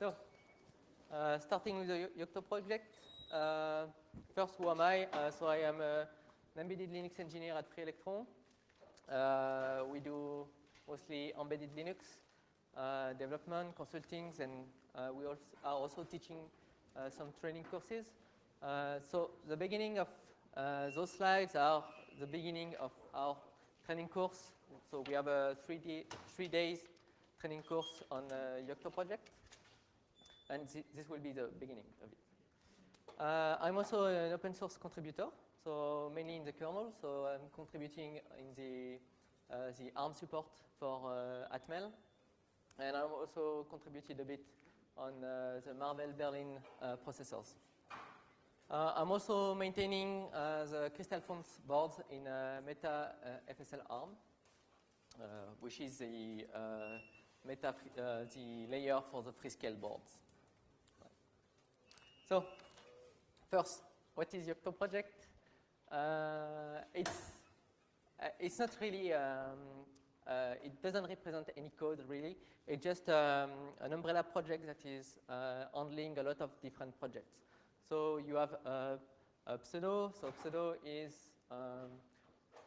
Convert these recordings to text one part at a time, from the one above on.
So, starting with the Yoct project. First, who am I? So I am an embedded Linux engineer at Free Electron. We do mostly embedded Linux development, consulting, and we are also teaching some training courses. So the beginning of those slides are the beginning of our training course. So we have a 3 days training course on the Yoct project. And this will be the beginning of it. I'm also an open source contributor, so mainly in the kernel. So I'm contributing in the ARM support for Atmel. And I'm also contributed a bit on the Marvel Berlin processors. I'm also maintaining the Crystal Fonts boards in Meta FSL ARM, which is the the layer for the Freescale boards. So, first, what is Yoct project? It's not really, it doesn't represent any code really. It's just an umbrella project that is handling a lot of different projects. So you have a pseudo. So pseudo is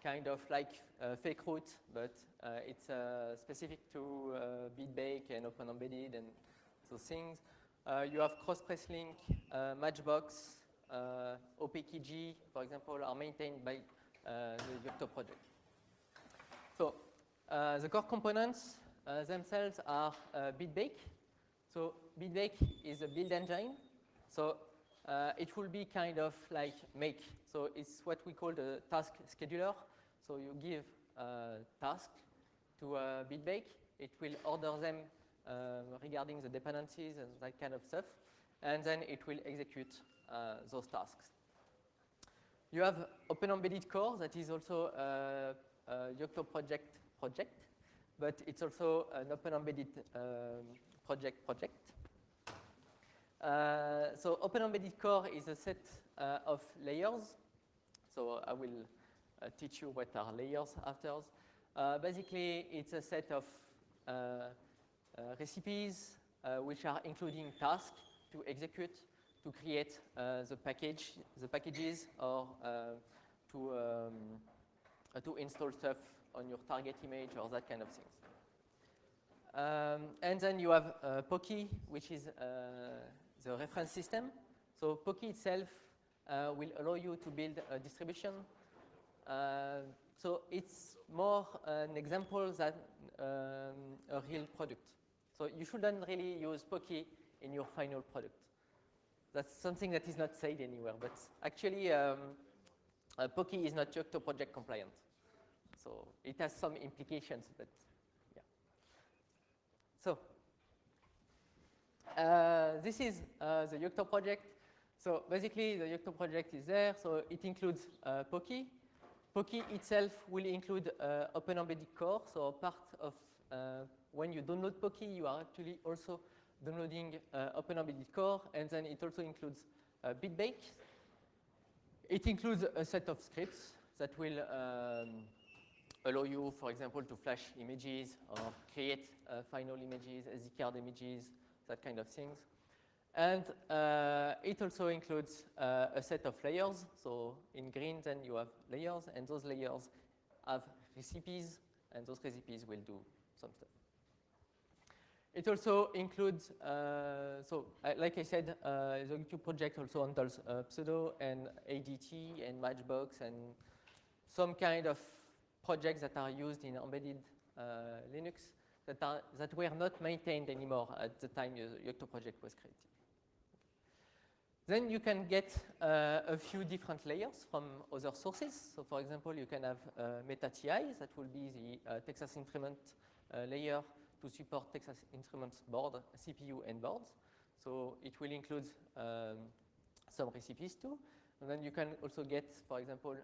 kind of like fake root, but it's specific to BitBake and Open Embedded and those things. You have cross-press-link, Matchbox, OPKG, for example, are maintained by the Yoct project. So the core components themselves are BitBake. So BitBake is a build engine. So it will be kind of like make. So it's what we call the task scheduler. So you give a task to BitBake. It will order them regarding the dependencies and that kind of stuff. And then it will execute those tasks. You have Open Embedded Core that is also a Yoct project, but it's also an Open Embedded project. So Open Embedded Core is a set of layers. So I will teach you what are layers after. Basically, it's a set of recipes which are including tasks to execute, to create the packages, or to install stuff on your target image or that kind of things. And then you have POKI, which is the reference system. So POKI itself will allow you to build a distribution. So it's more an example than a real product. So you shouldn't really use POKI in your final product. That's something that is not said anywhere, but actually POKI is not Yoct project compliant. So it has some implications, but yeah. So this is the Yoct project. So basically the Yoct project is there, so it includes POKI. POKI itself will include Open Embedded Core, so part of when you download POKI, you are actually also downloading Open Embedded Core, and then it also includes BitBake. It includes a set of scripts that will allow you, for example, to flash images or create final images, SD card images, that kind of things. And it also includes a set of layers. So in green, then you have layers, and those layers have recipes, and those recipes will do some stuff. It also includes, like I said, the Yoct project also handles pseudo and ADT and Matchbox and some kind of projects that are used in embedded Linux that were not maintained anymore at the time the Yoct project was created. Then you can get a few different layers from other sources. So for example, you can have MetaTI, that will be the Texas Instrument layer to support Texas Instruments board, CPU and boards. So it will include some recipes too. And then you can also get, for example,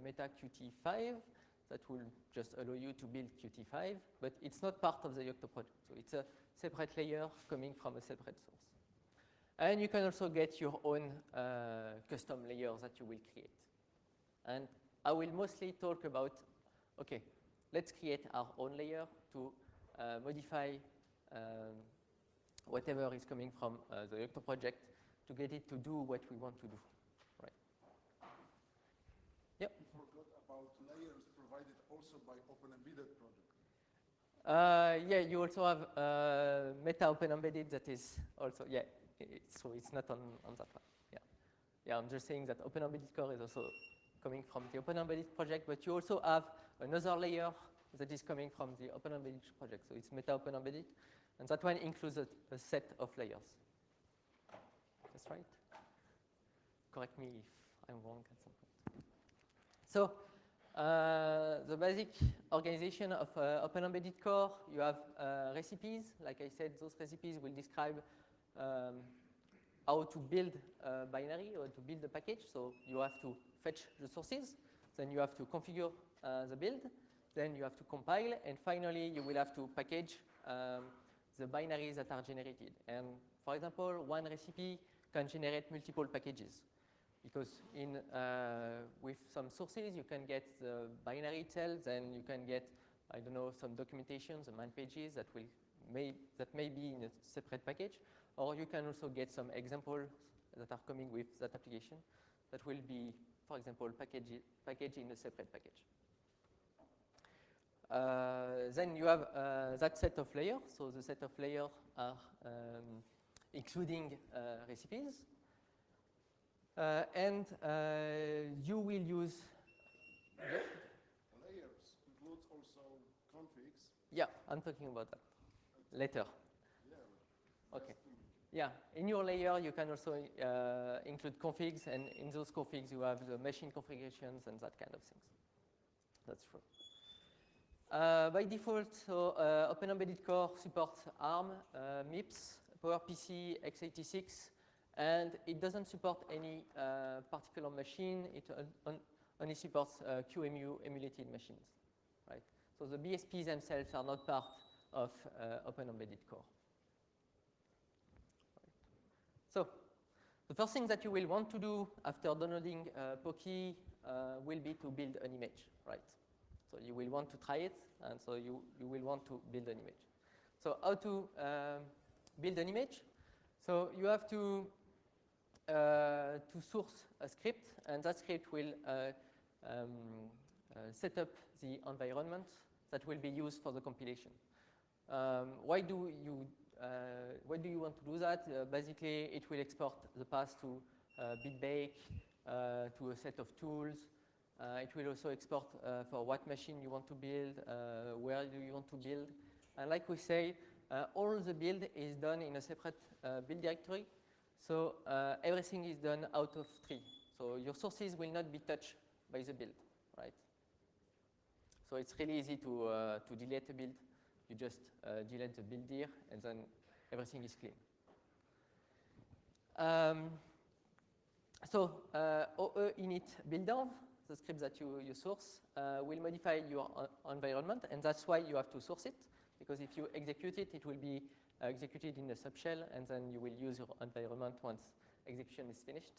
Meta Qt5 that will just allow you to build Qt5, but it's not part of the Yoct project. So it's a separate layer coming from a separate source. And you can also get your own custom layers that you will create. And I will mostly talk about, okay, let's create our own layer to modify whatever is coming from the Yoct project to get it to do what we want to do. Right. Yep. We forgot about layers provided also by Open Embedded project. Yeah, you also have Meta Open Embedded that is also, yeah, so it's not on that one. Yeah. Yeah, I'm just saying that Open Embedded Core is also coming from the Open Embedded project, but you also have another layer that is coming from the Open Embedded project. So it's Meta Open Embedded, and that one includes a set of layers. That's right? Correct me if I'm wrong at some point. So the basic organization of Open Embedded Core, you have recipes. Like I said, those recipes will describe how to build a binary or to build a package. So you have to fetch the sources, then you have to configure the build, then you have to compile, and finally you will have to package the binaries that are generated. And for example, one recipe can generate multiple packages, because with some sources you can get the binary itself, then you can get, I don't know, some documentation, the man pages that may be in a separate package, or you can also get some examples that are coming with that application that will be, for example, packaged in a separate package. Then you have that set of layers. So the set of layers are including recipes. And you will use layers includes also configs. Yeah, I'm talking about that later. Yeah. Okay. Yeah, in your layer you can also include configs, and in those configs you have the machine configurations and that kind of things. That's true. By default, so Open Embedded Core supports ARM, MIPS, PowerPC, x86, and it doesn't support any particular machine. It only supports QEMU emulated machines, right? So the BSPs themselves are not part of Open Embedded Core. Right. So the first thing that you will want to do after downloading Poki will be to build an image, right? So you will want to try it, and so you will want to build an image. So how to build an image? So you have to source a script, and that script will set up the environment that will be used for the compilation. Why do you want to do that? Basically, it will export the path to BitBake, to a set of tools. It will also export for what machine you want to build, where do you want to build. And like we say, all the build is done in a separate build directory. So everything is done out of tree. So your sources will not be touched by the build, right? So it's really easy to delete a build. You just delete the build dir, and then everything is clean. So OE init builder, the script that you source, will modify your environment, and that's why you have to source it, because if you execute it, it will be executed in a subshell, and then you will use your environment once execution is finished.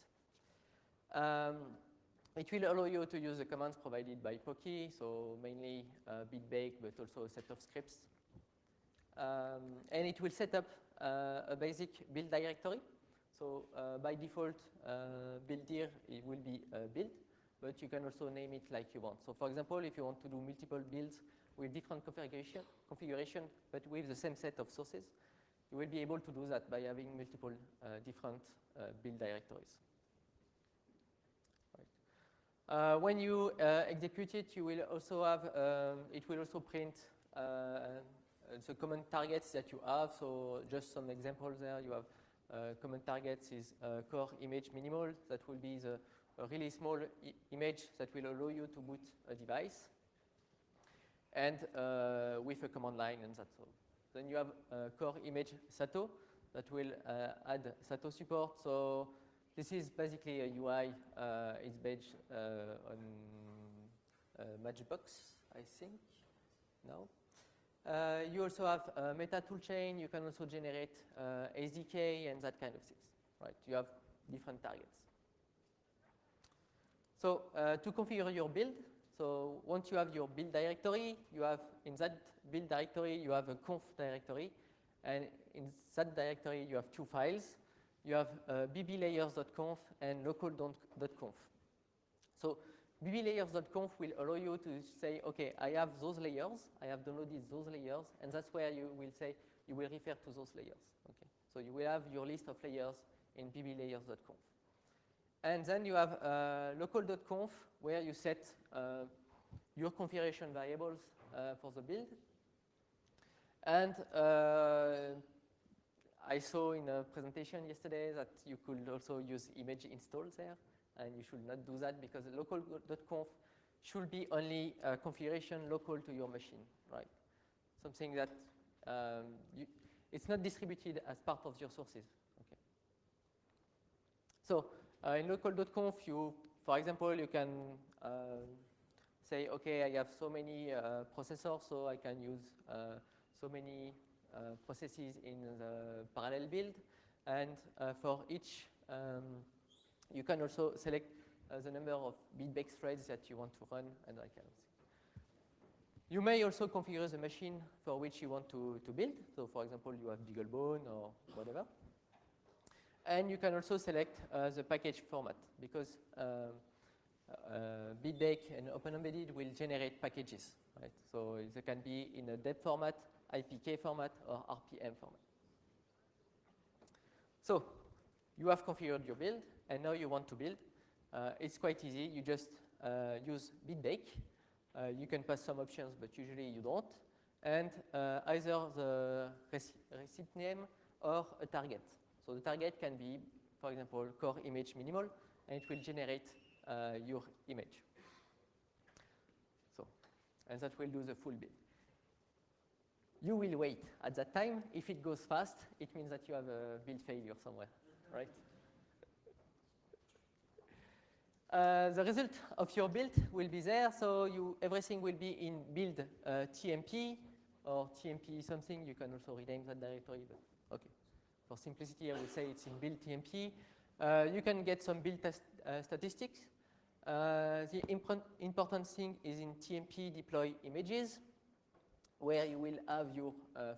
It will allow you to use the commands provided by Poki, so mainly BitBake, but also a set of scripts. And it will set up a basic build directory. So by default, build dir, it will be build, but you can also name it like you want. So for example, if you want to do multiple builds with different configuration, but with the same set of sources, you will be able to do that by having multiple different build directories. Right. When you execute it, you will also have, it will also print the common targets that you have. So just some examples there. You have common targets is core image minimal. That will be the really small image that will allow you to boot a device, and with a command line, and that's all. Then you have core image SATO that will add SATO support. So this is basically a UI. It's based on Matchbox, I think, now. You also have meta toolchain. You can also generate SDK and that kind of things, right? You have different targets. So to configure your build, so once you have your build directory, you have in that build directory, you have a conf directory, And in that directory, you have two files. You have bblayers.conf and local.conf. So bblayers.conf will allow you to say, okay, I have those layers, I have downloaded those layers, and that's where you will say, you will refer to those layers. Okay. So you will have your list of layers in bblayers.conf. And then you have local.conf, where you set your configuration variables for the build. And I saw in a presentation yesterday that you could also use image installs there, and you should not do that because local.conf should be only configuration local to your machine, right? Something that it's not distributed as part of your sources. Okay. So in local.conf, for example, you can say, okay, I have so many processors, so I can use so many processes in the parallel build. And for each, you can also select the number of bit-based threads that you want to run and that kind of thing. You may also configure the machine for which you want to build. So for example, you have BeagleBone or whatever. And you can also select the package format because BitBake and OpenEmbedded will generate packages, right? So they can be in a deb format, IPK format, or RPM format. So you have configured your build, and now you want to build. It's quite easy. You just use BitBake. You can pass some options, but usually you don't. And either the receipt name or a target. So the target can be, for example, core image minimal, and it will generate your image. So, and that will do the full build. You will wait. At that time, if it goes fast, it means that you have a build failure somewhere, right? The result of your build will be there, so everything will be in build TMP or TMP something. You can also rename that directory, but okay. For simplicity, I would say it's in build TMP. You can get some build statistics. The important thing is in TMP deploy images, where you will have your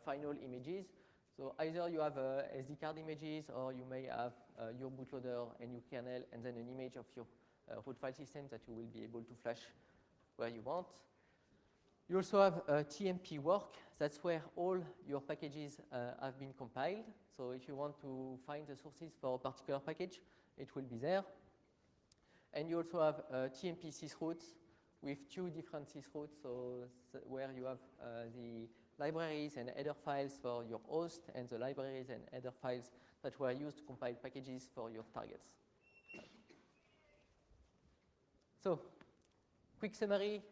final images. So either you have SD card images, or you may have your bootloader and your kernel, and then an image of your root file system that you will be able to flash where you want. You also have TMP work. That's where all your packages have been compiled. So if you want to find the sources for a particular package, it will be there. And you also have TMP sysroutes with two different sysroutes, so where you have the libraries and header files for your host and the libraries and header files that were used to compile packages for your targets. So, quick summary,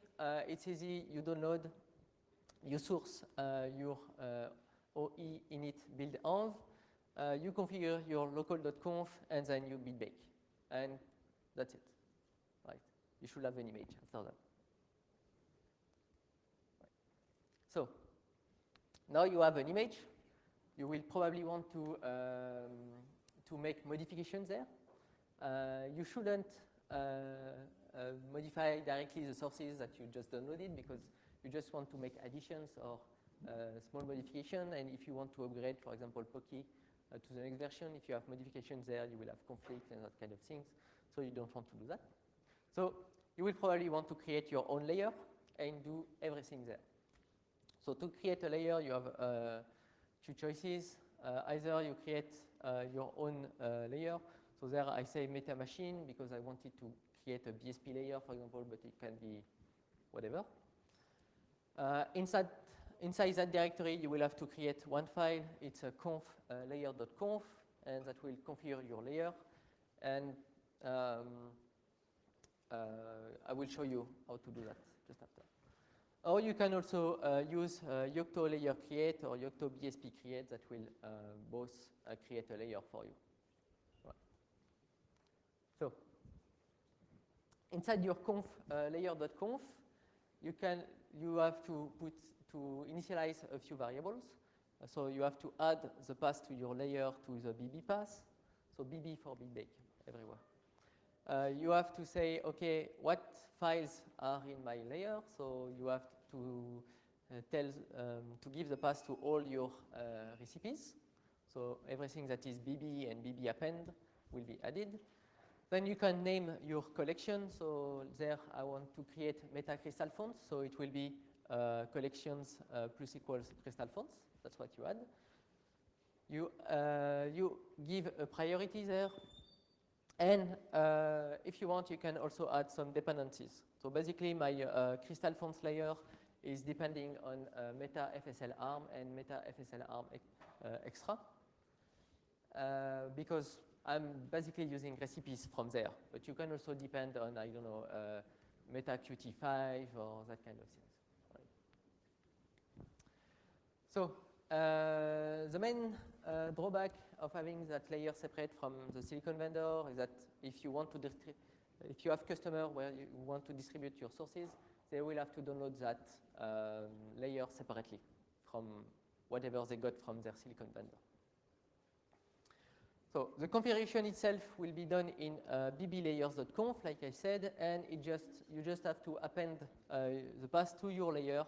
it's easy, you download, you source your OE init build env, you configure your local.conf, and then you bitbake. And that's it, right? You should have an image after that. Right. So, now you have an image. You will probably want to make modifications there. You shouldn't modify directly the sources that you just downloaded because you just want to make additions or small modification. And if you want to upgrade, for example, Pocky to the next version, if you have modifications there, you will have conflict and that kind of things. So you don't want to do that. So you will probably want to create your own layer and do everything there. So to create a layer, you have two choices. Either you create your own layer. So there I say meta machine because I wanted to create a BSP layer, for example, but it can be whatever. Inside that directory, you will have to create one file. It's a conf layer.conf, and that will configure your layer. And I will show you how to do that just after. Or you can also use Yocto layer create or Yocto BSP create that will both create a layer for you. Right. So inside your conf layer.conf, you have to initialize a few variables. So you have to add the path to your layer to the BB path. So BB for bitbake everywhere. You have to say, okay, what files are in my layer? So you have to tells to give the path to all your recipes. So everything that is BB and BB append will be added. Then you can name your collection. So there I want to create meta crystal fonts. So it will be collections plus equals crystal fonts. That's what you add. You give a priority there. And if you want, you can also add some dependencies. So basically, my crystal fonts layer is depending on meta FSL arm and meta FSL arm extra. Because I'm basically using recipes from there. But you can also depend on, I don't know, meta Qt5 or that kind of things. Right. So the main drawback of having that layer separate from the silicon vendor is that if you want to if you have customer where you want to distribute your sources, they will have to download that layer separately from whatever they got from their silicon vendor. So the configuration itself will be done in bblayers.conf, like I said, and you just have to append the path to your layer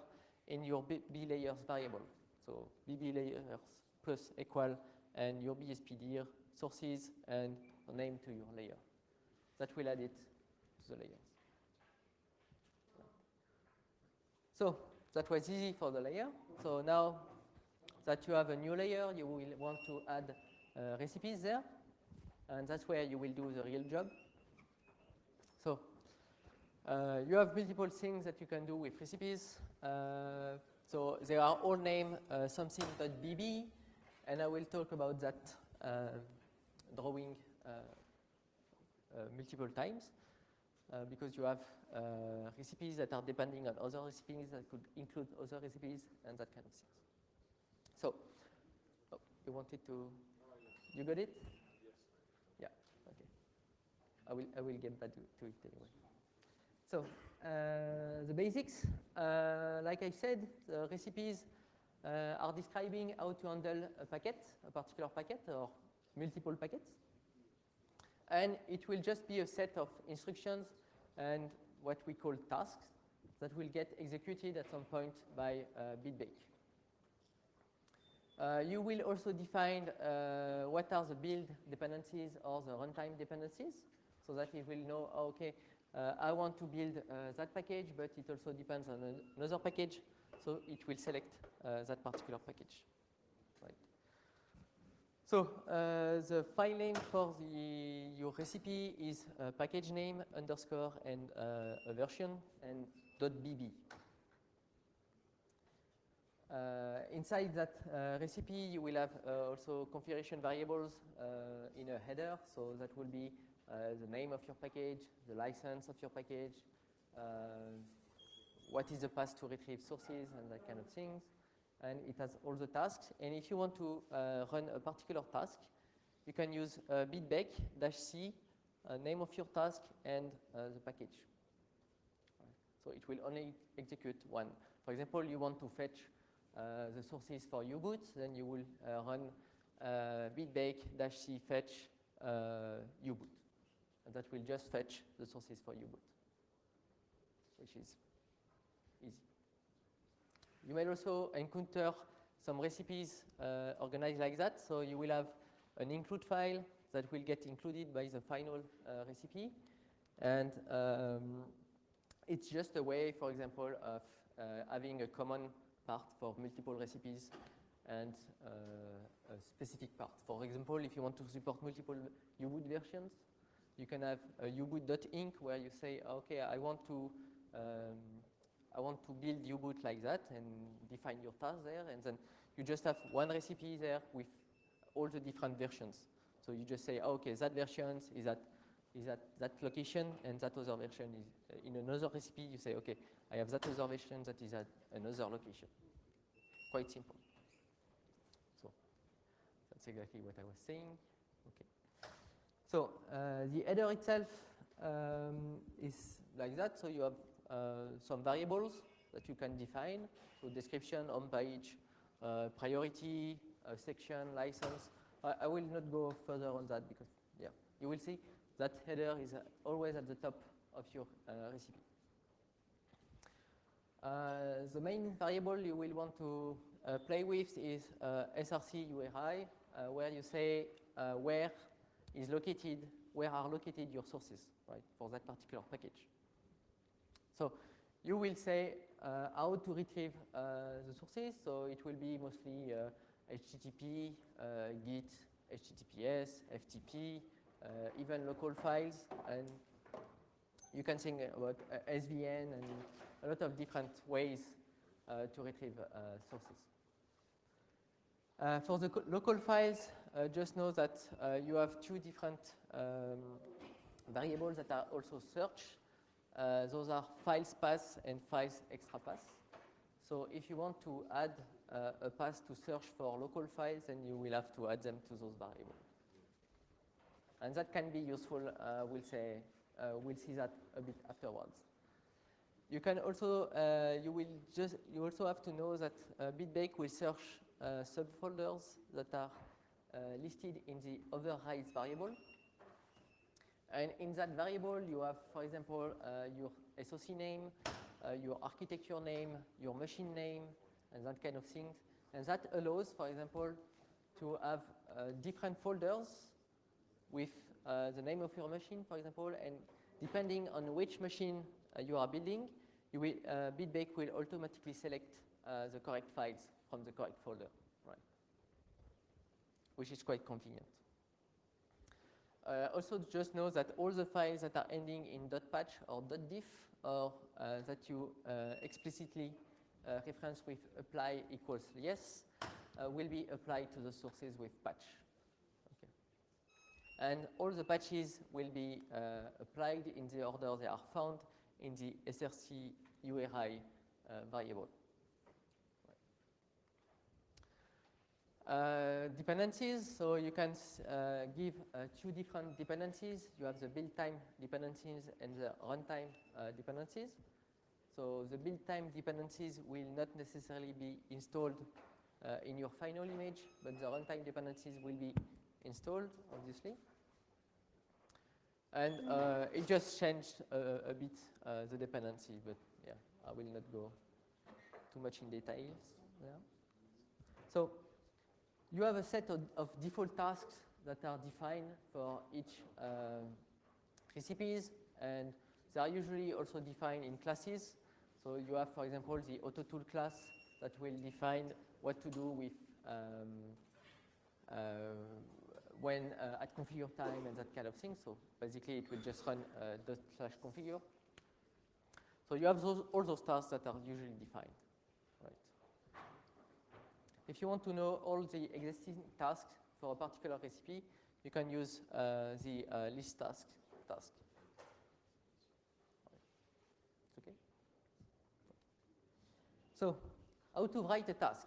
in your blayers variable. So bblayers plus equal and your bspdir sources and a name to your layer. That will add it to the layers. So that was easy for the layer. So now that you have a new layer, you will want to add recipes there, and that's where you will do the real job. So you have multiple things that you can do with recipes. So they are all named something.bb, and I will talk about that drawing multiple times because you have recipes that are depending on other recipes that could include other recipes and that kind of things. So you wanted to. You got it? Yes. Yeah. Okay. I will get back to it anyway. So the basics, like I said, the recipes are describing how to handle a packet, a particular packet or multiple packets, and it will just be a set of instructions and what we call tasks that will get executed at some point by BitBake. You will also define what are the build dependencies or the runtime dependencies, so that it will know, okay, I want to build that package, but it also depends on another package, so it will select that particular package. Right. So the file name for your recipe is package name underscore and a version and .bb. Inside that recipe, you will have also configuration variables in a header. So that will be the name of your package, the license of your package, what is the path to retrieve sources and that kind of things. And it has all the tasks. And if you want to run a particular task, you can use bitbake-c, name of your task, and the package. So it will only execute one. For example, you want to fetch the sources for U-boot, then you will run bitbake-c fetch U-boot. And that will just fetch the sources for U-boot, which is easy. You may also encounter some recipes organized like that. So you will have an include file that will get included by the final recipe. And it's just a way, for example, of having a common part for multiple recipes and a specific part. For example, if you want to support multiple U-boot versions, you can have a uboot.inc where you say, okay, I want to build U-boot like that and define your task there, and then you just have one recipe there with all the different versions. So you just say, okay, that version is at that location, and that other version is in another recipe. You say, okay, I have that other version that is at another location. Quite simple. So that's exactly what I was saying. Okay. So the header itself is like that. So you have some variables that you can define. So description, home page, priority, section, license. I will not go further on that because, yeah, you will see that header is always at the top of your recipe. The main variable you will want to play with is src URI, where you say where are located your sources, right, for that particular package. So you will say how to retrieve the sources. So it will be mostly HTTP, Git, HTTPS, FTP, even local files, and you can think about SVN and a lot of different ways to retrieve sources. For the local files, just know that you have two different variables that are also search. Those are files path and files extra path. So if you want to add a path to search for local files, then you will have to add them to those variables. And that can be useful. We'll see that a bit afterwards. You can also you also have to know that Bitbake will search subfolders that are listed in the overrides variable. And in that variable, you have, for example, your SOC name, your architecture name, your machine name, and that kind of things. And that allows, for example, to have different folders with the name of your machine, for example, and depending on which machine you are building, Bitbake will automatically select the correct files from the correct folder, right? Which is quite convenient. Also, just know that all the files that are ending in .patch or .diff, or that you explicitly reference with apply equals yes, will be applied to the sources with patch. Okay. And all the patches will be applied in the order they are found in the src URI variable. Dependencies, so you can give two different dependencies. You have the build time dependencies and the runtime dependencies. So the build time dependencies will not necessarily be installed in your final image, but the runtime dependencies will be installed, obviously. And it just changed a bit the dependency, but yeah, I will not go too much in details there. So you have a set of default tasks that are defined for each recipes, and they are usually also defined in classes. So you have, for example, the AutoTool class that will define what to do with when at configure time and that kind of thing. So basically, it will just run /configure. So you have all those tasks that are usually defined. If you want to know all the existing tasks for a particular recipe, you can use the list task. Okay. So, how to write a task?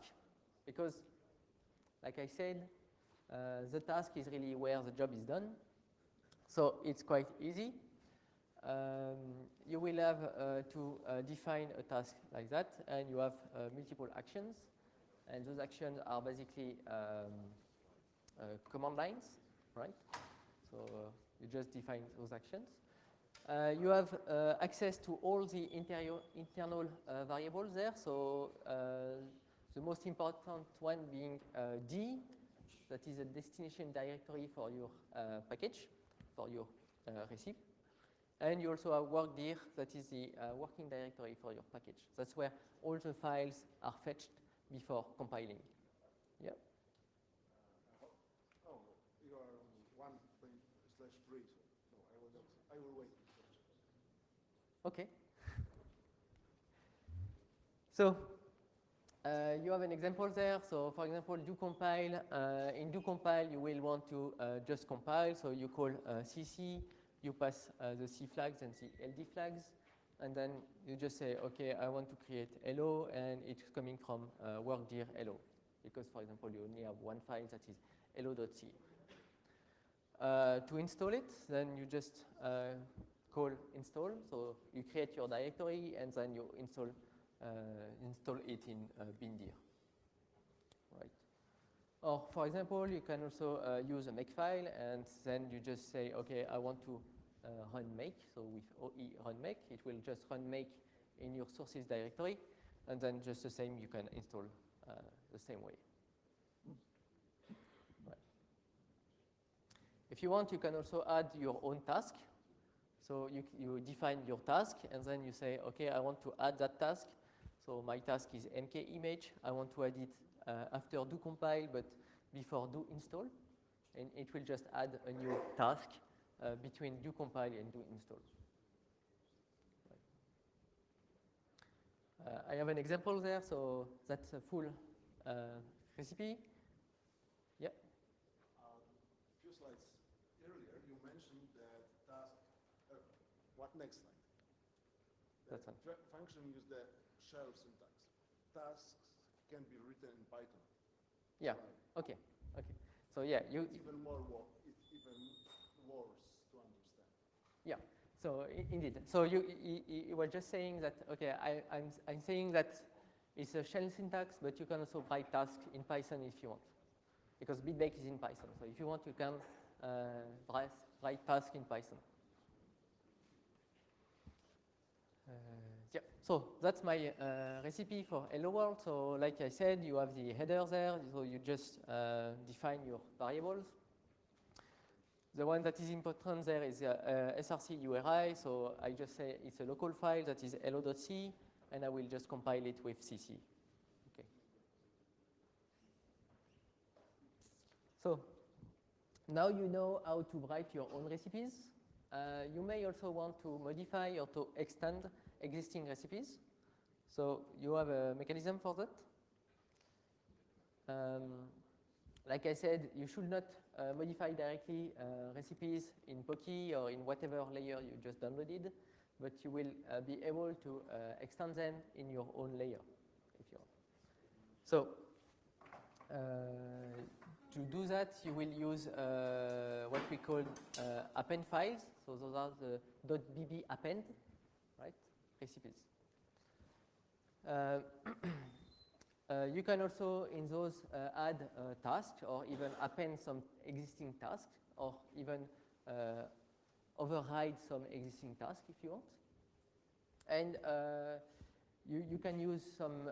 Because, like I said, the task is really where the job is done. So it's quite easy. You will have to define a task like that, and you have multiple actions. And those actions are basically command lines, right? So you just define those actions. You have access to all the internal variables there. So the most important one being D, that is a destination directory for your package, for your recipe. And you also have workdir, that is the working directory for your package. That's where all the files are fetched before compiling. Yeah. Oh, you are on 1./3, so I will wait. Okay. So you have an example there. So for example, do compile. In do compile, you will want to just compile. So you call cc, you pass the C flags and the LD flags. And then you just say, okay, I want to create hello, and it's coming from workdir hello. Because, for example, you only have one file that is hello.c. To install it, then you just call install. So you create your directory, and then you install it in bindir. Right. Or, for example, you can also use a makefile, and then you just say, okay, I want to run make. So with OE run make, it will just run make in your sources directory, and then just the same, you can install the same way. Right. If you want, you can also add your own task. So you define your task, and then you say, okay, I want to add that task. So my task is mkimage. I want to add it after do compile, but before do install. And it will just add a new task between do compile and do install. I have an example there, so that's a full recipe. Yeah. A few slides earlier, you mentioned that task. What next slide? That's one. Function use the shell syntax. Tasks can be written in Python. Yeah. Okay. Okay. So yeah, It's even it's even worse to understand. Yeah. So indeed. So you were just saying that, okay, I'm saying that it's a shell syntax, but you can also write tasks in Python if you want, because BitBake is in Python. So if you want, you can write tasks in Python. Yeah. So that's my recipe for Hello World. So like I said, you have the header there. So you just define your variables. The one that is important there is src URI. So I just say it's a local file that is hello.c, and I will just compile it with cc. Okay. So now you know how to write your own recipes. You may also want to modify or to extend existing recipes. So you have a mechanism for that. Like I said, you should not modify directly recipes in Poki or in whatever layer you just downloaded, but you will be able to extend them in your own layer if you want. So to do that, you will use what we call append files. So those are the .bb append, right, recipes. You can also, in those, add tasks or even append some existing tasks or even override some existing tasks if you want. And you can use some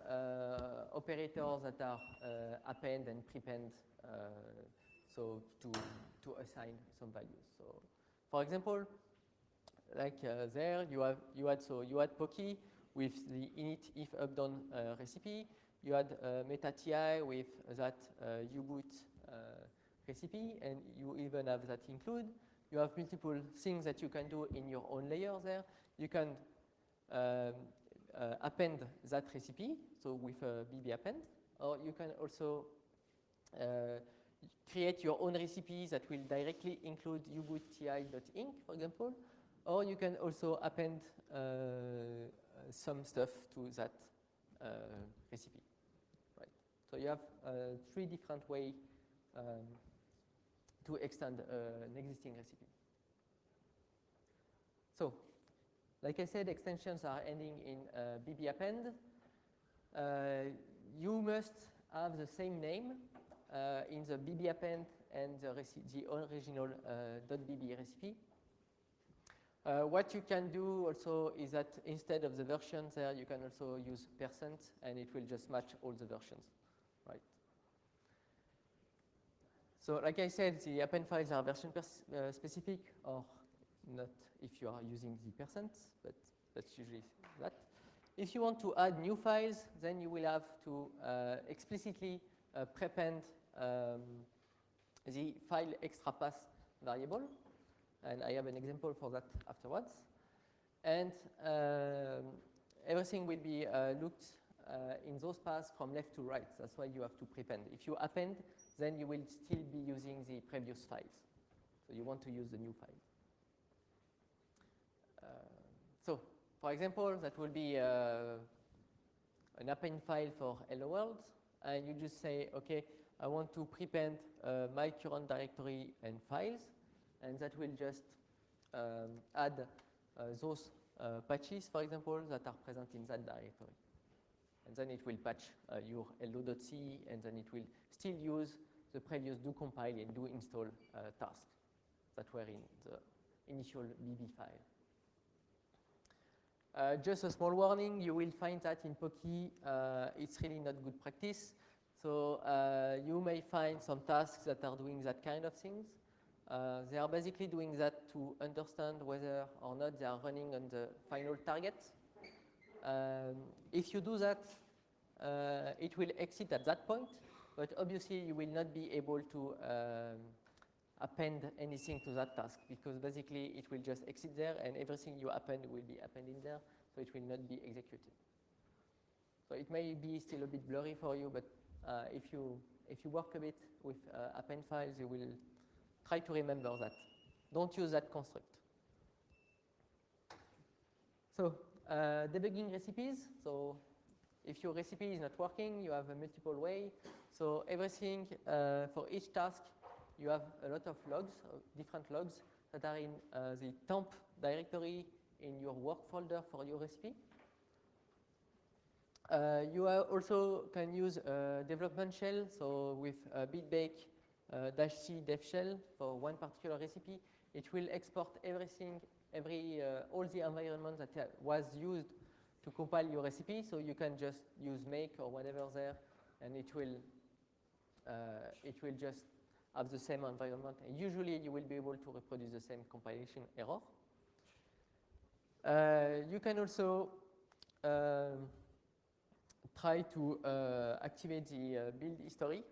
operators that are append and prepend, so to assign some values. So, for example, like there you had Poki with the init if updown recipe. You had meta-ti with that uboot recipe, and you even have that include. You have multiple things that you can do in your own layer there. You can append that recipe, so with a bb append, or you can also create your own recipes that will directly include uboot.ti.inc, for example, or you can also append some stuff to that recipe. Right. So you have 3 different ways to extend an existing recipe. So, like I said, extensions are ending in bb append. You must have the same name in the bb append and the original .bb recipe. What you can do also is that instead of the versions there, you can also use %, and it will just match all the versions, right? So like I said, the append files are version specific, or not if you are using the %, but that's usually that. If you want to add new files, then you will have to explicitly prepend the file extra path variable. And I have an example for that afterwards. And everything will be looked in those paths from left to right. That's why you have to prepend. If you append, then you will still be using the previous files. So you want to use the new file. So, for example, that will be an append file for hello world. And you just say, OK, I want to prepend my current directory and files. And that will just add those patches, for example, that are present in that directory. And then it will patch your hello.c, and then it will still use the previous do compile and do install tasks that were in the initial bb file. Just a small warning, you will find that in Poki, it's really not good practice. So you may find some tasks that are doing that kind of things. They are basically doing that to understand whether or not they are running on the final target. If you do that, it will exit at that point, but obviously you will not be able to append anything to that task, because basically it will just exit there and everything you append will be appended there, so it will not be executed. So it may be still a bit blurry for you, but if you work a bit with append files, you will try to remember that. Don't use that construct. So debugging recipes. So if your recipe is not working, you have a multiple way. So everything for each task, you have a lot of logs, different logs that are in the temp directory in your work folder for your recipe. You also can use a development shell, so with bitbake -c dev shell for one particular recipe. It will export everything, all the environment that was used to compile your recipe, so you can just use make or whatever there, and it will just have the same environment. And usually you will be able to reproduce the same compilation error. You can also try to activate the build history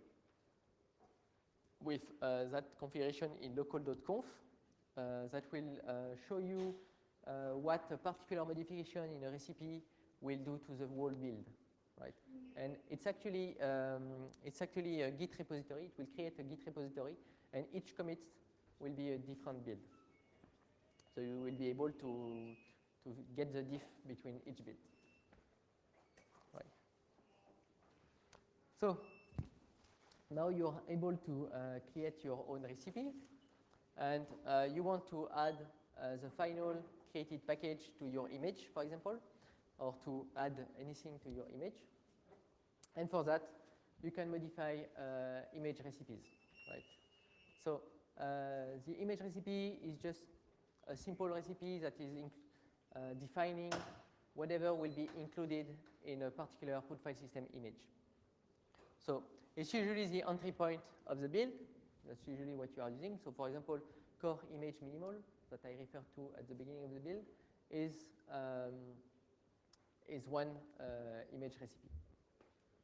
with that configuration in local.conf. That will show you what a particular modification in a recipe will do to the whole build, right? And it's actually a Git repository. It will create a Git repository, and each commit will be a different build. So you will be able to get the diff between each build. Right. So now you're able to create your own recipe, and you want to add the final created package to your image, for example, or to add anything to your image. And for that, you can modify image recipes, right? So the image recipe is just a simple recipe that is defining whatever will be included in a particular food file system image. So it's usually the entry point of the build. That's usually what you are using. So for example, core image minimal that I referred to at the beginning of the build is one image recipe.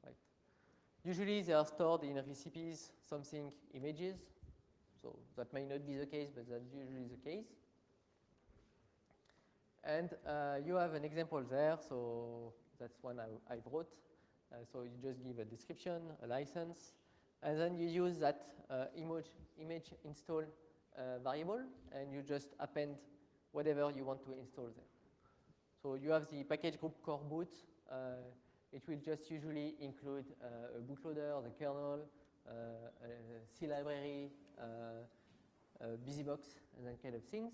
Right. Usually they are stored in recipes, something images. So that may not be the case, but that's usually the case. And you have an example there, so that's one I wrote. So you just give a description, a license, and then you use that image install variable, and you just append whatever you want to install there. So you have the package group core boot. It will just usually include a bootloader, the kernel, a C library, a busybox, and that kind of things.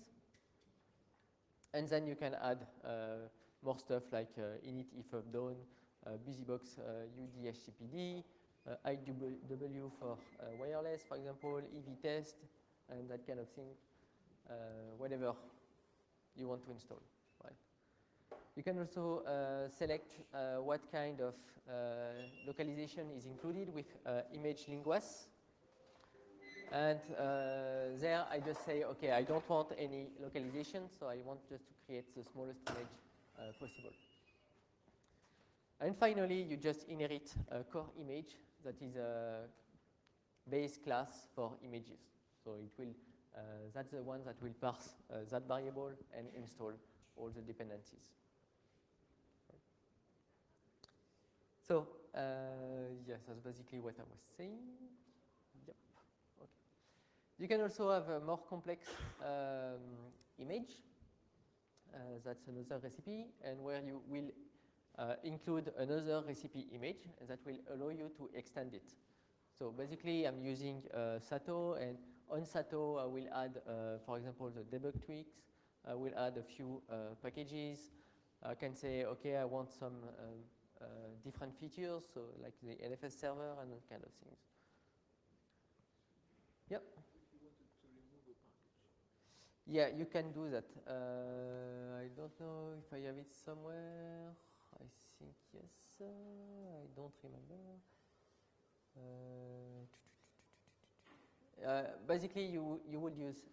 And then you can add more stuff like init if updown, busybox UDHCPD, IW for wireless, for example, EV test, and that kind of thing, whatever you want to install, right? You can also select what kind of localization is included with image linguas. And there I just say, okay, I don't want any localization, so I want just to create the smallest image possible. And finally, you just inherit a core image that is a base class for images. So it will, that's the one that will parse that variable and install all the dependencies. So yes, that's basically what I was saying. Yep. Okay. You can also have a more complex image. That's another recipe, and where you will include another recipe image that will allow you to extend it. So basically, I'm using Sato, and on Sato, I will add, for example, the debug tweaks. I will add a few packages. I can say, okay, I want some different features, so like the NFS server and that kind of things. Yep. If you wanted to remove a package. Yeah, you can do that. I don't know if I have it somewhere. I think yes. I don't remember. Basically, you would use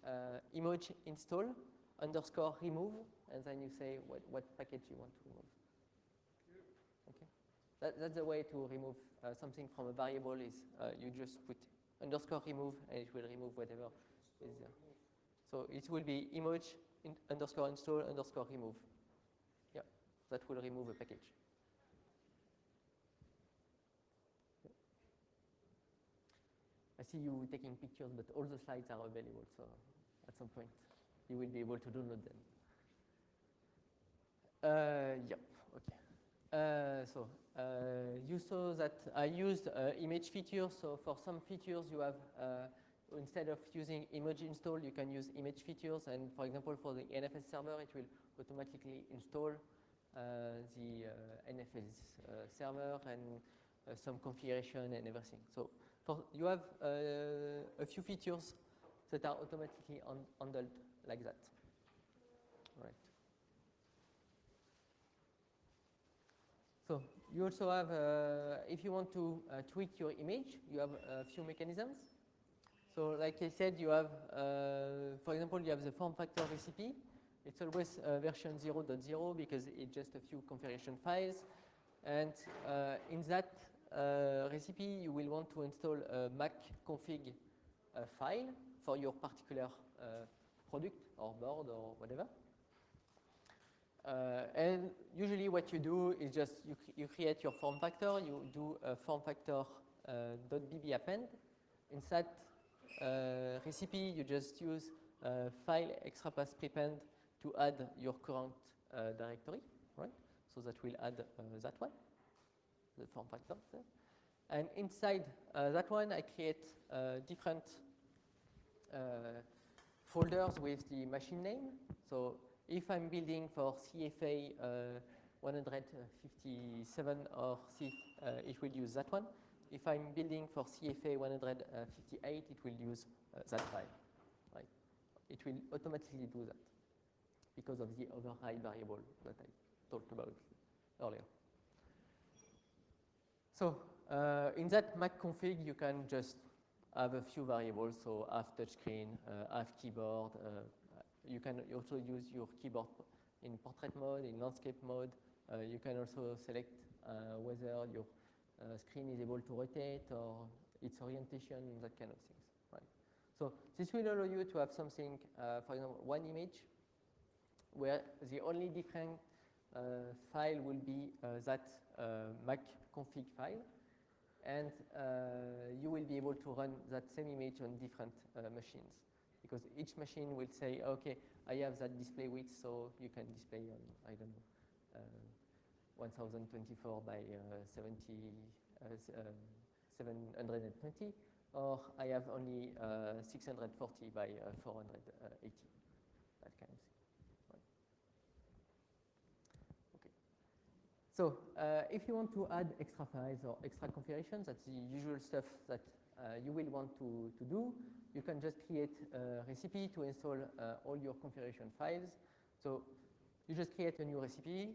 image install underscore remove, and then you say what package you want to remove. Okay, that's the way to remove something from a variable. Is you just put underscore remove, and it will remove whatever is there. So it will be image underscore install underscore remove. Yeah, that will remove a package. I see you taking pictures, but all the slides are available, so at some point you will be able to download them. Yep, okay. You saw that I used image features, so for some features you have, instead of using image install, you can use image features, and for example for the NFS server, it will automatically install the NFS server and some configuration and everything. So you have a few features that are automatically handled like that. Right. So you also have, if you want to tweak your image, you have a few mechanisms. So like I said, you have, for example, you have the form factor recipe. It's always version 0.0 because it's just a few configuration files. And in that recipe, you will want to install a Mac config file for your particular product or board or whatever. And usually what you do is just you create your form factor, you do a form factor .bb append. In that recipe, you just use file extra pass prepend to add your current directory, right? So that will add that one, the form factor there. And inside that one, I create different folders with the machine name. So if I'm building for CFA 157 or C, it will use that one. If I'm building for CFA 158, it will use that file. Right? It will automatically do that because of the override variable that I talked about earlier. So in that Mac config, you can just have a few variables. So have touchscreen, have keyboard. You can also use your keyboard in portrait mode, in landscape mode. You can also select whether your screen is able to rotate or its orientation, that kind of things. Right? So this will allow you to have something, for example, one image where the only different file will be that Mac config file, and you will be able to run that same image on different machines. Because each machine will say, okay, I have that display width, so you can display on, I don't know, 1024 by 720, or I have only 640 by 480, that kind of thing. Right. Okay. So if you want to add extra files or extra configurations, that's the usual stuff that you will want to do. You can just create a recipe to install all your configuration files. So you just create a new recipe,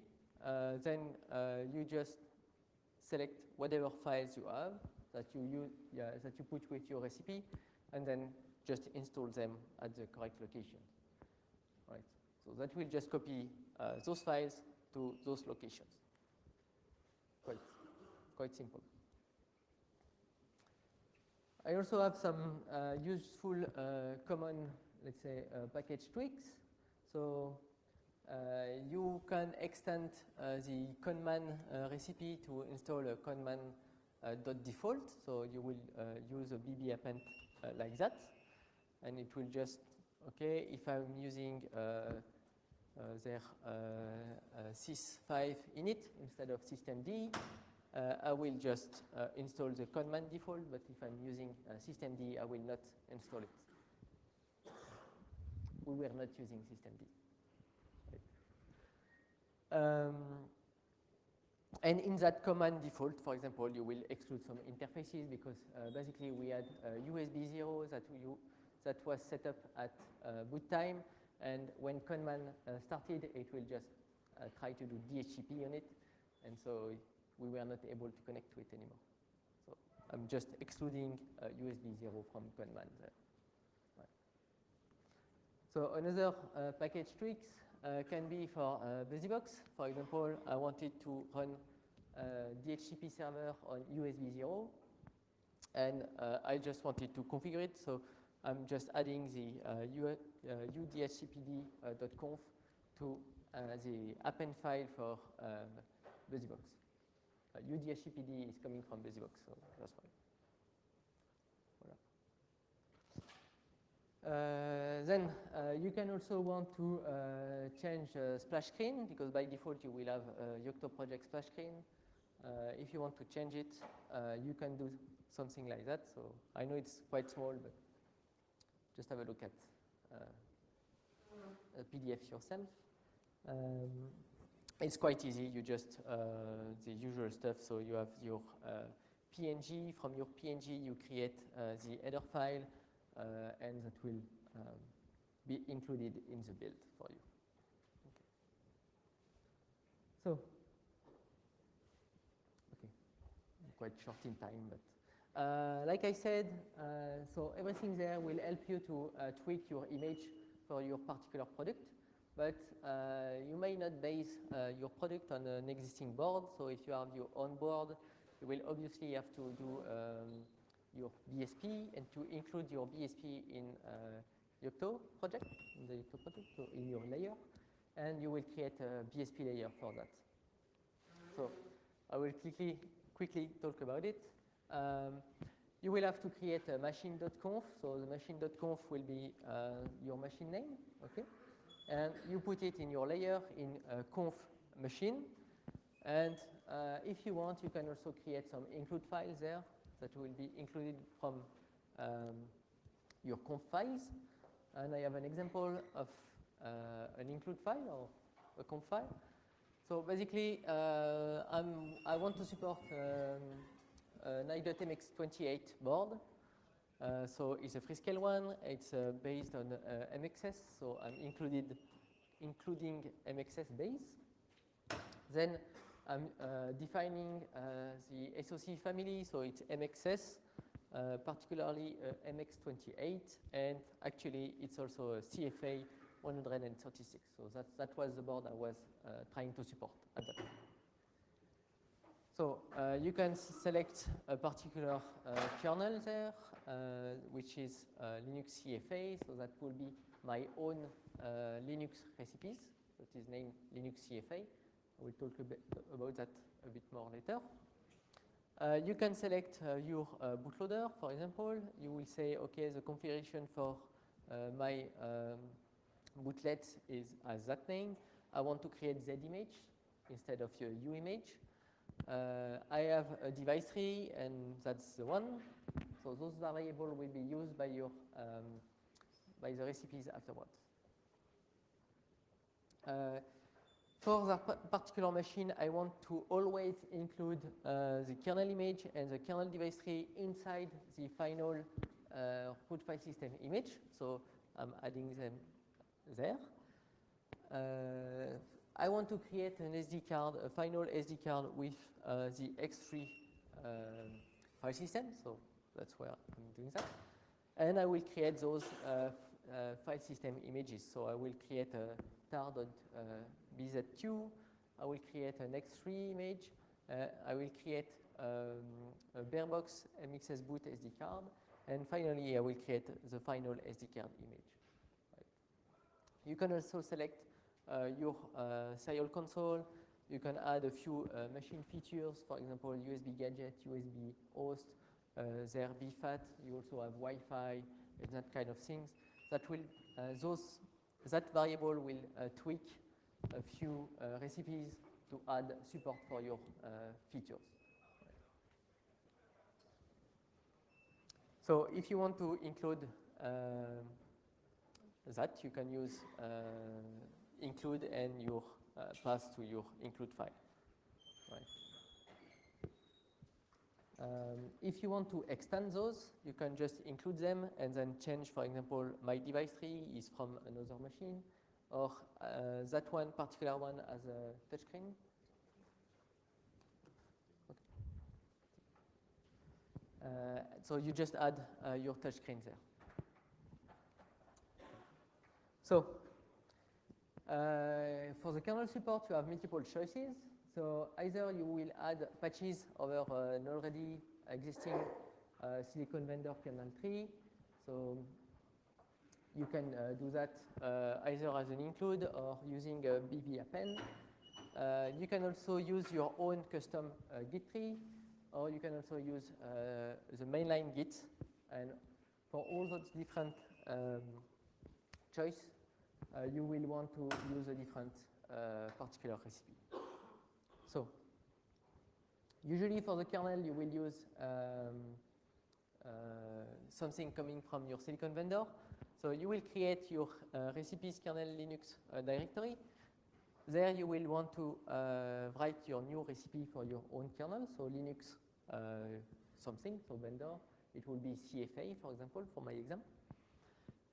then you just select whatever files you have that you put with your recipe, and then just install them at the correct location. Right. So that will just copy those files to those locations. Quite simple. I also have some useful common, let's say, package tweaks. So you can extend the conman recipe to install a conman.default. So you will use a bb append like that, and it will just, okay, if I'm using their sys5 init instead of systemd, I will just install the conman default, but if I'm using systemd, I will not install it. We were not using systemd. And in that command default, for example, you will exclude some interfaces because basically we had USB 0 that was set up at boot time, And when conman started, it will just try to do DHCP on it, and so we were not able to connect to it anymore. So I'm just excluding USB 0 from conman there. Right. So another package tweaks can be for BusyBox. For example, I wanted to run DHCP server on USB 0, and I just wanted to configure it. So I'm just adding the udhcpd.conf to the append file for BusyBox. udhcpd is coming from BusyBox, so that's fine. Then you can also want to change splash screen, because by default you will have Yoct project splash screen. If you want to change it, you can do something like that. So I know it's quite small, but just have a look at a PDF yourself. It's quite easy. You just the usual stuff. So you have your PNG. From your PNG, you create the header file, and that will be included in the build for you. Okay. So, okay, I'm quite short in time, but like I said, so everything there will help you to tweak your image for your particular product. But you may not base your product on an existing board. So if you have your own board, you will obviously have to do your BSP and to include your BSP in Yoct project, in the Yoct project, so in your layer, and you will create a BSP layer for that. So I will quickly talk about it. You will have to create a machine.conf. So the machine.conf will be your machine name, okay? And you put it in your layer in conf machine. And if you want, you can also create some include files there that will be included from your conf files. And I have an example of an include file or a conf file. So basically, I want to support an i.mx28 board. So it's a Freescale one. It's based on MXS, so I'm including MXS base. Then I'm defining the SoC family, so it's MXS, particularly MX28, and actually it's also a CFA 136. So that was the board I was trying to support at that time. So you can select a particular kernel there, which is Linux CFA. So that will be my own Linux recipes. That is named Linux CFA. I will talk a bit about that a bit more later. You can select your bootloader, for example. You will say, okay, the configuration for my bootlet has that name. I want to create Z image instead of your U image. I have a device tree, and that's the one. So those variables will be used by your by the recipes afterwards. For that particular machine, I want to always include the kernel image and the kernel device tree inside the final root file system image. So I'm adding them there. I want to create an SD card, a final SD card with the X3 file system. So that's where I'm doing that. And I will create those file system images. So I will create a tar.bz2. I will create an X3 image. I will create a barebox MXS boot SD card. And finally, I will create the final SD card image. Right. You can also select your serial console. You can add a few machine features, for example, USB gadget, USB host, their VFAT. You also have Wi-Fi and that kind of things. That will that variable will tweak a few recipes to add support for your features. So if you want to include that, you can use include and your path to your include file. Right. If you want to extend those, you can just include them and then change, for example, my device tree is from another machine, or that one particular one has a touchscreen. Okay. So you just add your touchscreen there. So for the kernel support, you have multiple choices. So either you will add patches over an already existing silicon vendor kernel tree. So you can do that either as an include or using a BB append. You can also use your own custom Git tree, or you can also use the mainline Git. And for all those different choice, you will want to use a different particular recipe. So usually for the kernel, you will use something coming from your silicon vendor. So you will create your recipes kernel Linux directory. There you will want to write your new recipe for your own kernel. So Linux something, so vendor. It will be CFA, for example, for my exam.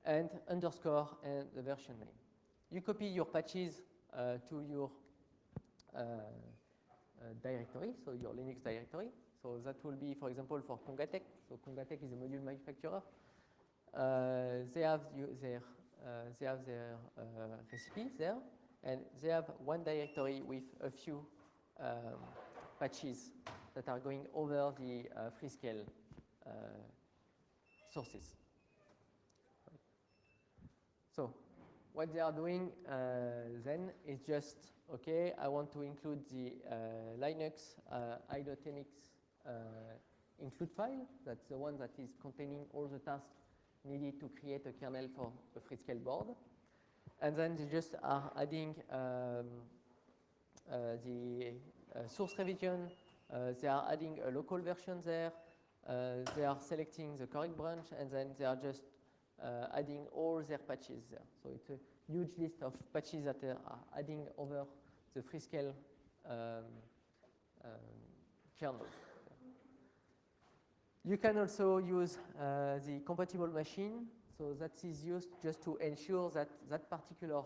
And underscore and the version name. You copy your patches to your directory, so your Linux directory. So that will be, for example, for Congatec. So Congatec is a module manufacturer. They have their recipes there, and they have one directory with a few patches that are going over the Freescale sources. So what they are doing then is just, okay, I want to include the Linux i.nx include file. That's the one that is containing all the tasks needed to create a kernel for a Freescale board. And then they just are adding the source revision. They are adding a local version there. They are selecting the correct branch, and then they are just adding all their patches there. So it's a huge list of patches that they are adding over the Freescale kernel. You can also use the compatible machine. So that is used just to ensure that that particular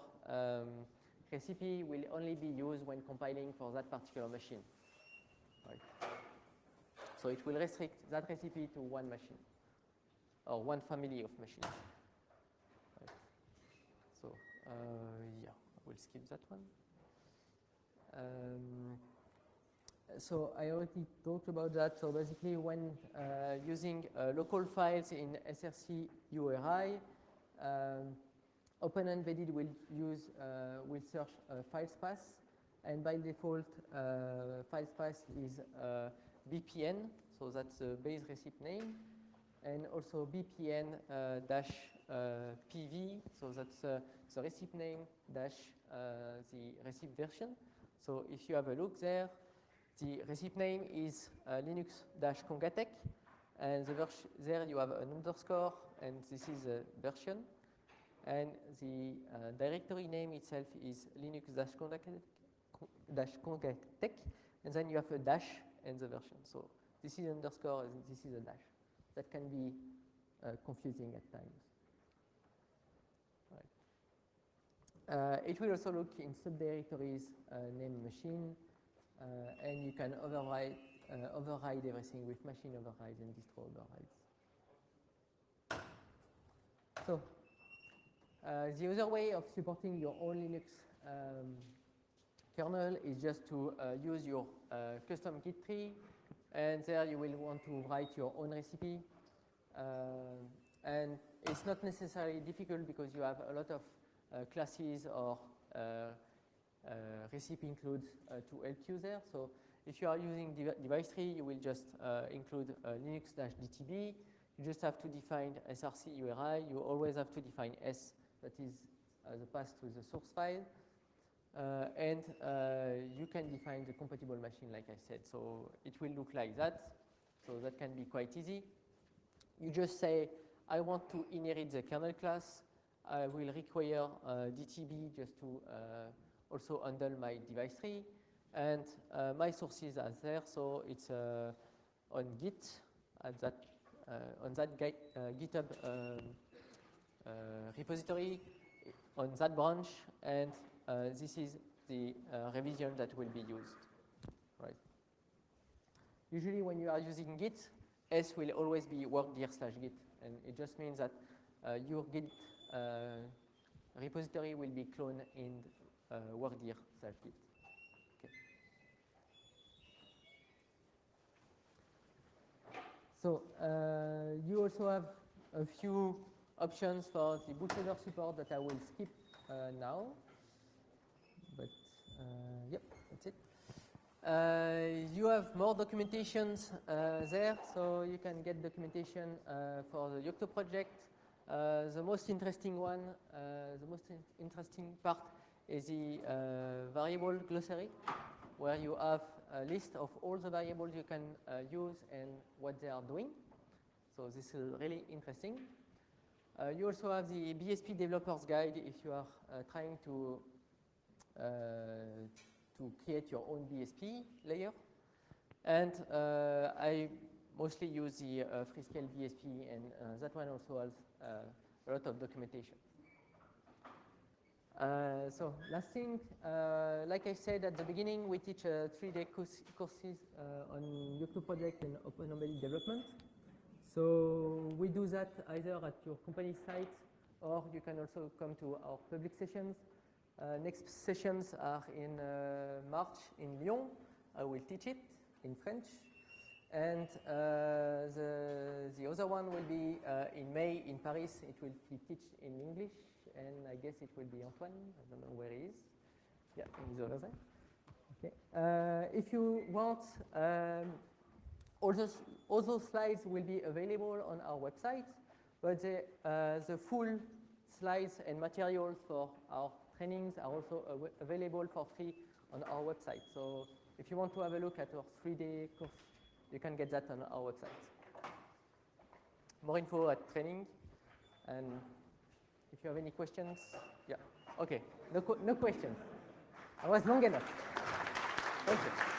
recipe will only be used when compiling for that particular machine. Right. So it will restrict that recipe to one machine or one family of machines. Right. So yeah, we'll skip that one. So I already talked about that. So basically, when using local files in SRC URI, OpenEmbedded will search files path, and by default, files path is BPN. So that's the base recipe name, and also BPN dash PV. So that's the recipe name dash the recipe version. So if you have a look there, the recipe name is Linux-Congatec, and there you have an underscore, and this is a version. And the directory name itself is Linux-Congatec, and then you have a dash and the version. So this is underscore, and this is a dash. That can be confusing at times. Right. It will also look in subdirectories name machine. And you can override everything with machine overrides and distro overrides. So the other way of supporting your own Linux kernel is just to use your custom Git tree, and there you will want to write your own recipe. And it's not necessarily difficult because you have a lot of classes or recipe includes to help you there. So if you are using device tree, you will just include Linux-DTB. You just have to define SRC URI. You always have to define S, that is the path to the source file. And you can define the compatible machine, like I said. So it will look like that. So that can be quite easy. You just say, I want to inherit the kernel class. I will require DTB just to also handle my device tree, and my sources are there, so it's on Git at that on that GitHub repository on that branch, and this is the revision that will be used. Right. Usually, when you are using Git, S will always be workdir/git, and it just means that your Git repository will be cloned in workdir/git. Okay. So you also have a few options for the bootloader support that I will skip now. But yep, that's it. You have more documentations there, so you can get documentation for the Yoct project. The most interesting one, the most interesting part is the variable glossary, where you have a list of all the variables you can use and what they are doing. So this is really interesting. You also have the BSP developer's guide if you are trying to create your own BSP layer. And I mostly use the Freescale BSP, and that one also has a lot of documentation. So last thing, like I said at the beginning, we teach 3-day courses on Yoct project and OpenML development. So we do that either at your company site, or you can also come to our public sessions. Next sessions are in March in Lyon. I will teach it in French. And the other one will be in May in Paris. It will be taught in English, and I guess it will be Antoine. I don't know where he is. Yeah, he's over there. Okay. If you want, all those slides will be available on our website, but the full slides and materials for our trainings are also available for free on our website. So if you want to have a look at our 3-day course, you can get that on our website. More info at training. And if you have any questions, yeah. Okay, no questions. I was long enough. Thank you.